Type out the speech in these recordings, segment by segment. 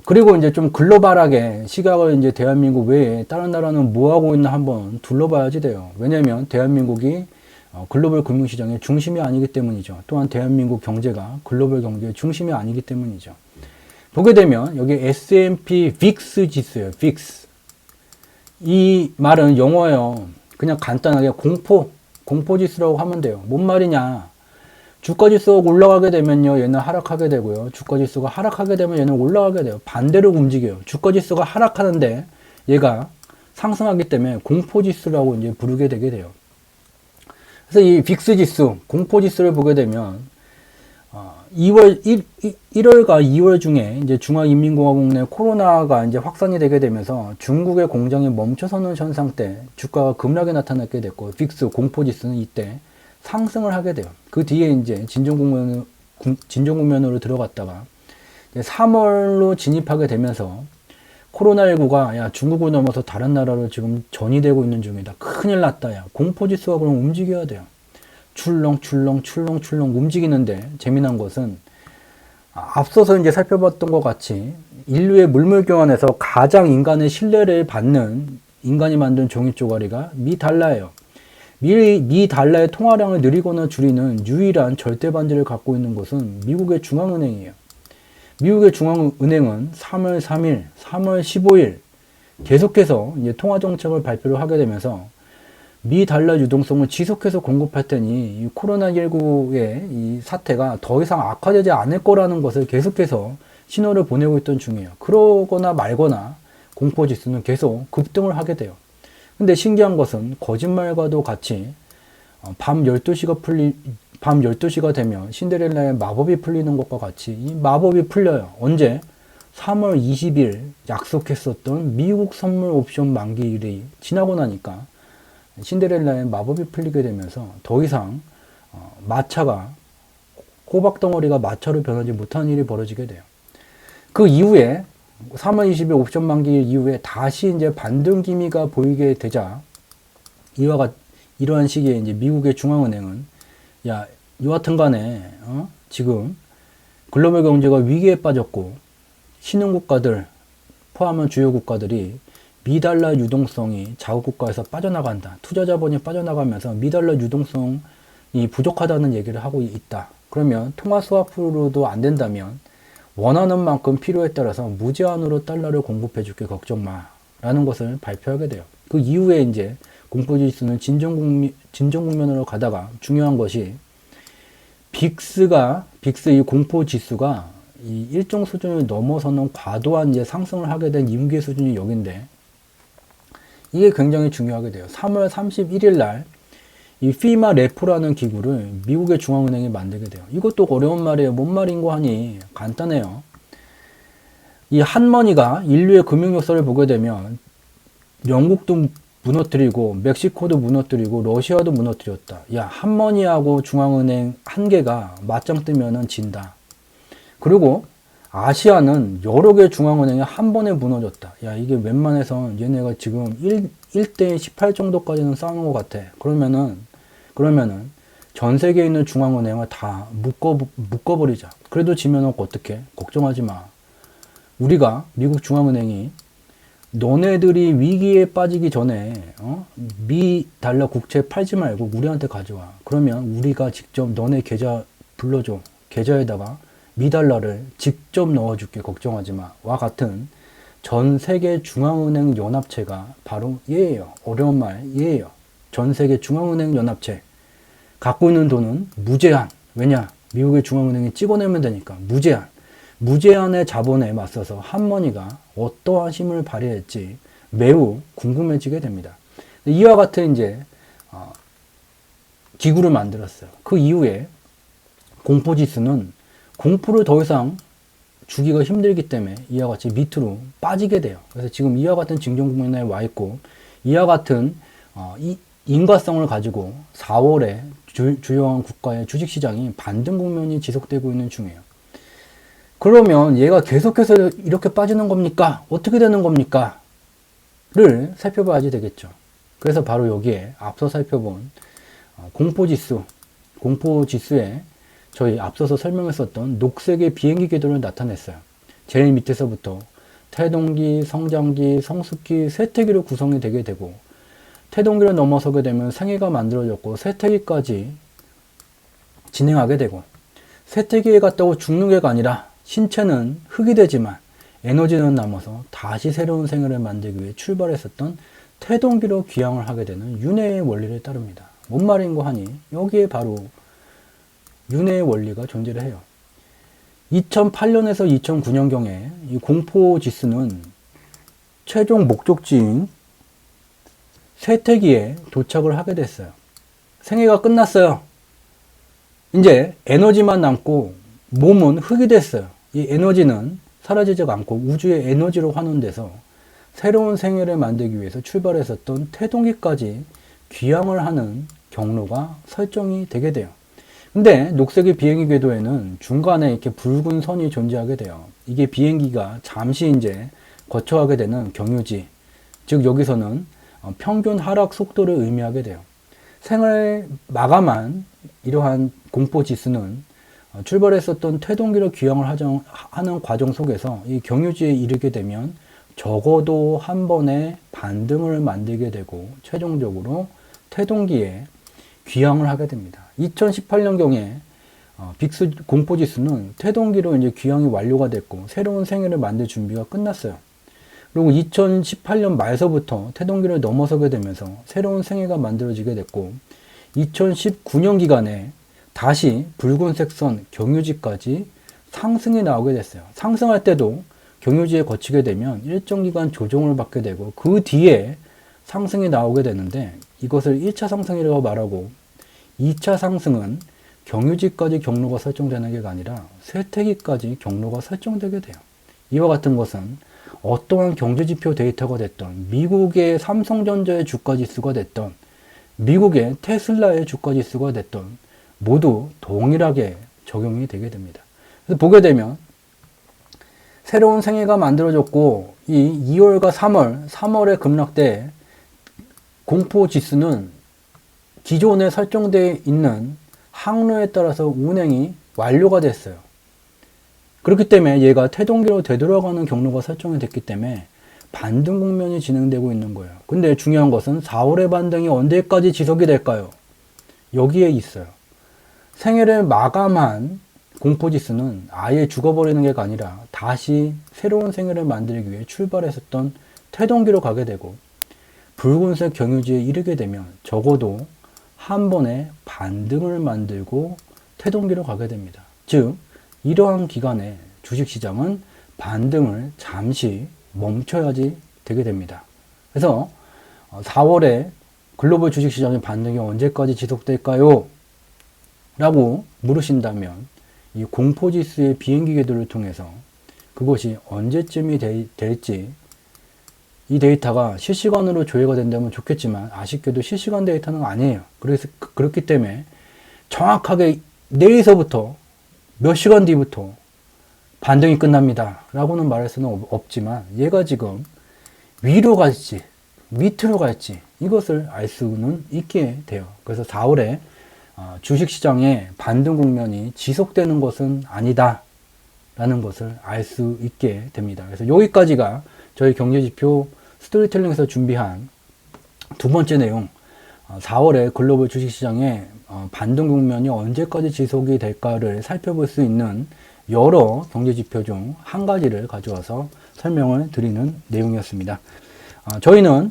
그리고 이제 좀 글로벌하게 시각을 이제 대한민국 외에 다른 나라는 뭐 하고 있나 한번 둘러봐야지 돼요. 왜냐면 대한민국이 글로벌 금융시장의 중심이 아니기 때문이죠. 또한 대한민국 경제가 글로벌 경제의 중심이 아니기 때문이죠. 보게 되면 여기 S&P VIX 지수예요. VIX. 이 말은 영어예요. 그냥 간단하게 공포지수라고 하면 돼요. 뭔 말이냐. 주가지수가 올라가게 되면요, 얘는 하락하게 되고요. 주가지수가 하락하게 되면 얘는 올라가게 돼요. 반대로 움직여요. 주가지수가 하락하는데 얘가 상승하기 때문에 공포지수라고 이제 부르게 되게 돼요. 그래서 이 빅스 지수, 공포지수를 보게 되면 1월과 2월 중에 이제 중화인민공화국 내 코로나가 이제 확산이 되게 되면서 중국의 공장이 멈춰서는 현상 때 주가가 급락이 나타나게 됐고, 빅스 공포지수는 이때 상승을 하게 돼요. 그 뒤에 이제 진정국면으로 들어갔다가 3월로 진입하게 되면서 코로나19가 야 중국을 넘어서 다른 나라로 지금 전이되고 있는 중이다. 큰일 났다. 야 공포지수가 그럼 움직여야 돼요. 출렁출렁 움직이는데 재미난 것은 앞서서 이제 살펴봤던 것 같이 인류의 물물교환에서 가장 인간의 신뢰를 받는 인간이 만든 종이 쪼가리가 미 달러예요. 미 달러의 통화량을 늘리거나 줄이는 유일한 절대 반지를 갖고 있는 것은 미국의 중앙은행이에요. 미국의 중앙은행은 3월 3일, 3월 15일 계속해서 이제 통화 정책을 발표를 하게 되면서 미 달러 유동성을 지속해서 공급할 테니 이 코로나19의 이 사태가 더 이상 악화되지 않을 거라는 것을 계속해서 신호를 보내고 있던 중이에요. 그러거나 말거나 공포지수는 계속 급등을 하게 돼요. 근데 신기한 것은 거짓말과도 같이 밤 12시가 되면 신데렐라의 마법이 풀리는 것과 같이 이 마법이 풀려요. 언제? 3월 20일 약속했었던 미국 선물 옵션 만기일이 지나고 나니까 신데렐라의 마법이 풀리게 되면서 더 이상 마차가 호박덩어리가 마차로 변하지 못하는 일이 벌어지게 돼요. 그 이후에 3월 20일 옵션 만기일 이후에 다시 이제 반등 기미가 보이게 되자 이러한 시기에 이제 미국의 중앙은행은 야 여하튼 간에 지금 글로벌 경제가 위기에 빠졌고 신흥국가들 포함한 주요 국가들이 미달러 유동성이 자국 국가에서 빠져나간다. 투자 자본이 빠져나가면서 미달러 유동성이 부족하다는 얘기를 하고 있다. 그러면 통화 스와프로도 안 된다면 원하는 만큼 필요에 따라서 무제한으로 달러를 공급해 줄게 걱정 마 라는 것을 발표하게 돼요. 그 이후에 이제 공포지수는 진정국면으로 가다가 중요한 것이 빅스 이 공포지수가 이 일정 수준을 넘어서는 과도한 이제 상승을 하게 된 임계 수준이 여긴데 이게 굉장히 중요하게 돼요. 3월 31일 날 이 피마 레포라는 기구를 미국의 중앙은행이 만들게 돼요. 이것도 어려운 말이에요. 뭔 말인고 하니 간단해요. 이 한머니가 인류의 금융 역사를 보게 되면 영국도 무너뜨리고 멕시코도 무너뜨리고 러시아도 무너뜨렸다. 야 한머니하고 중앙은행 한 개가 맞짱 뜨면은 진다. 그리고 아시아는 여러 개의 중앙은행이 한 번에 무너졌다. 야 이게 웬만해선 얘네가 지금 1대 18 정도까지는 싸우는 것 같아. 그러면은 전 세계에 있는 중앙은행을 다 묶어버리자. 그래도 지면은 어떡해? 걱정하지 마. 우리가 미국 중앙은행이 너네들이 위기에 빠지기 전에 미 달러 국채 팔지 말고 우리한테 가져와. 그러면 우리가 직접 너네 계좌 불러줘. 계좌에다가 미 달러를 직접 넣어줄게. 걱정하지 마. 와 같은 전 세계 중앙은행 연합체가 바로 얘예요. 어려운 말 얘예요. 전 세계 중앙은행 연합체. 갖고 있는 돈은 무제한. 왜냐? 미국의 중앙은행이 찍어내면 되니까 무제한. 무제한의 자본에 맞서서 한머니가 어떠한 힘을 발휘할지 매우 궁금해지게 됩니다. 이와 같은 이제 기구를 만들었어요. 그 이후에 공포지수는 공포를 더 이상 주기가 힘들기 때문에 이와 같이 밑으로 빠지게 돼요. 그래서 지금 이와 같은 진정국면에 와 있고 이와 같은 인과성을 가지고 4월에 주요한 국가의 주식시장이 반등 국면이 지속되고 있는 중이에요. 그러면 얘가 계속해서 이렇게 빠지는 겁니까? 어떻게 되는 겁니까? 를 살펴봐야지 되겠죠. 그래서 바로 여기에 앞서 살펴본 공포지수에 저희 앞서서 설명했었던 녹색의 비행기 궤도를 나타냈어요. 제일 밑에서부터 태동기, 성장기, 성숙기, 쇠퇴기로 구성이 되게 되고, 태동기를 넘어서게 되면 생애가 만들어졌고 쇠퇴기까지 진행하게 되고, 쇠퇴기에 갔다고 죽는 게가 아니라 신체는 흙이 되지만 에너지는 남아서 다시 새로운 생애를 만들기 위해 출발했었던 태동기로 귀향을 하게 되는 윤회의 원리를 따릅니다. 뭔 말인고 하니 여기에 바로 윤회의 원리가 존재를 해요. 2008년에서 2009년경에 이 공포 지수는 최종 목적지인 쇠퇴기에 도착을 하게 됐어요. 생애가 끝났어요. 이제 에너지만 남고 몸은 흙이 됐어요. 이 에너지는 사라지지가 않고 우주의 에너지로 환원돼서 새로운 생애를 만들기 위해서 출발했었던 태동기까지 귀향을 하는 경로가 설정이 되게 돼요. 근데 녹색의 비행기 궤도에는 중간에 이렇게 붉은 선이 존재하게 돼요. 이게 비행기가 잠시 이제 거쳐가게 되는 경유지, 즉 여기서는 평균 하락 속도를 의미하게 돼요. 생을 마감한 이러한 공포 지수는 출발했었던 태동기로 귀향을 하는 과정 속에서 이 경유지에 이르게 되면 적어도 한 번의 반등을 만들게 되고 최종적으로 태동기에 귀향을 하게 됩니다. 2018년경에 빅스 공포지수는 태동기로 이제 귀향이 완료가 됐고 새로운 생애를 만들 준비가 끝났어요. 그리고 2018년 말서부터 태동기를 넘어서게 되면서 새로운 생애가 만들어지게 됐고 2019년 기간에 다시 붉은색 선 경유지까지 상승이 나오게 됐어요. 상승할 때도 경유지에 거치게 되면 일정 기간 조정을 받게 되고 그 뒤에 상승이 나오게 되는데 이것을 1차 상승이라고 말하고 2차 상승은 경유지까지 경로가 설정되는 게 아니라 쇠퇴기까지 경로가 설정되게 돼요. 이와 같은 것은 어떠한 경제지표 데이터가 됐던 미국의 삼성전자의 주가지수가 됐던 미국의 테슬라의 주가지수가 됐던 모두 동일하게 적용이 되게 됩니다. 그래서 보게 되면 새로운 생애가 만들어졌고 이 2월과 3월의 급락때 공포지수는 기존에 설정되어 있는 항로에 따라서 운행이 완료가 됐어요. 그렇기 때문에 얘가 태동기로 되돌아가는 경로가 설정이 됐기 때문에 반등 국면이 진행되고 있는 거예요. 근데 중요한 것은 4월의 반등이 언제까지 지속이 될까요? 여기에 있어요. 생애를 마감한 공포지수는 아예 죽어버리는 게 아니라 다시 새로운 생애를 만들기 위해 출발했었던 태동기로 가게 되고 붉은색 경유지에 이르게 되면 적어도 한 번에 반등을 만들고 태동기로 가게 됩니다. 즉 이러한 기간에 주식시장은 반등을 잠시 멈춰야지 되게 됩니다. 그래서 4월에 글로벌 주식시장의 반등이 언제까지 지속될까요? 라고 물으신다면 이 공포지수의 비행기 궤도를 통해서 그것이 언제쯤이 될지 이 데이터가 실시간으로 조회가 된다면 좋겠지만 아쉽게도 실시간 데이터는 아니에요. 그래서 그렇기 때문에 정확하게 내일서부터 몇 시간 뒤부터 반등이 끝납니다 라고는 말할 수는 없지만 얘가 지금 위로 갈지 밑으로 갈지 이것을 알 수는 있게 돼요. 그래서 4월에 주식시장의 반등 국면이 지속되는 것은 아니다 라는 것을 알 수 있게 됩니다. 그래서 여기까지가 저희 경제지표 스토리텔링에서 준비한 두 번째 내용, 4월에 글로벌 주식시장의 반등 국면이 언제까지 지속이 될까를 살펴볼 수 있는 여러 경제지표 중 한 가지를 가져와서 설명을 드리는 내용이었습니다. 저희는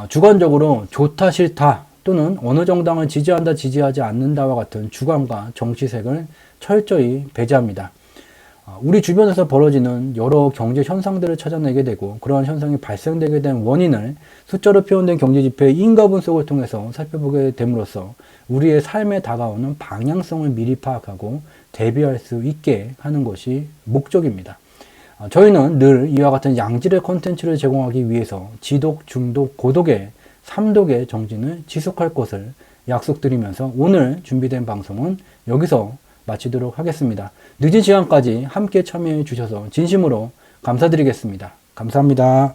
주관적으로 좋다 싫다 또는 어느 정당을 지지한다 지지하지 않는다와 같은 주관과 정치색을 철저히 배제합니다. 우리 주변에서 벌어지는 여러 경제 현상들을 찾아내게 되고 그러한 현상이 발생되게 된 원인을 숫자로 표현된 경제지표의 인과 분석을 통해서 살펴보게 됨으로써 우리의 삶에 다가오는 방향성을 미리 파악하고 대비할 수 있게 하는 것이 목적입니다. 저희는 늘 이와 같은 양질의 콘텐츠를 제공하기 위해서 지독, 중독, 고독의 3독의 정진을 지속할 것을 약속드리면서 오늘 준비된 방송은 여기서 마치도록 하겠습니다. 늦은 시간까지 함께 참여해 주셔서 진심으로 감사드리겠습니다. 감사합니다.